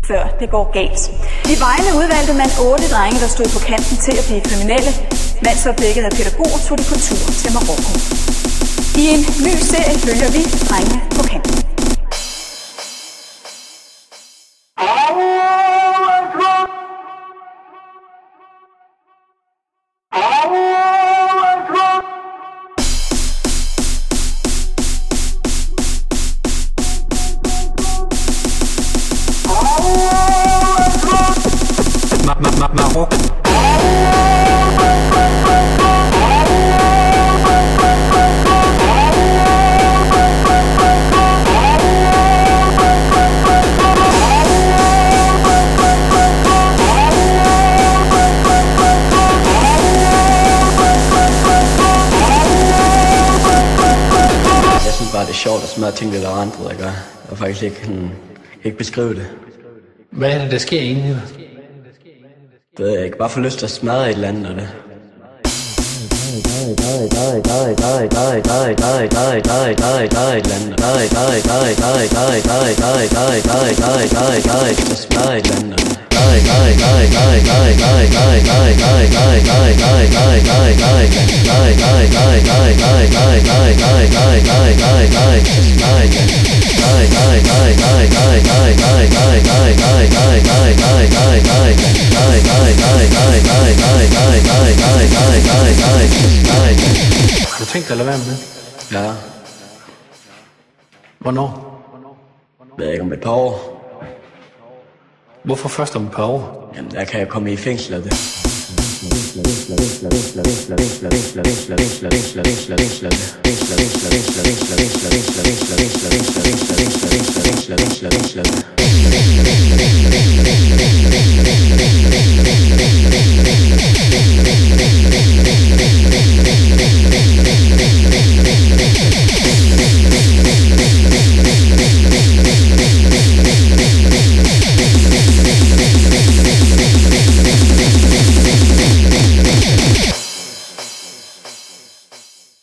før det går galt. I Vejle udvalgte man 8 drenge, der stod på kanten til at blive kriminelle, mens opdækket af pædagoger tog de på tur til Marokko. I en ny serie følger vi drengene på kanten. Marokko. Jeg synes bare, det er sjovt at smadre ting, der er andre, der gør. Og faktisk ikke beskrive det. Hvad er det, der sker egentlig? Det ved jeg ikke. Bare få lyst til at smadre et eller andet af det. Har du tænkt dig at lade være med det? Ja, Hvornår? ved jeg ikke om et par år. Hvorfor først om et par år? Jamen, der kan jeg komme i fængsel af det.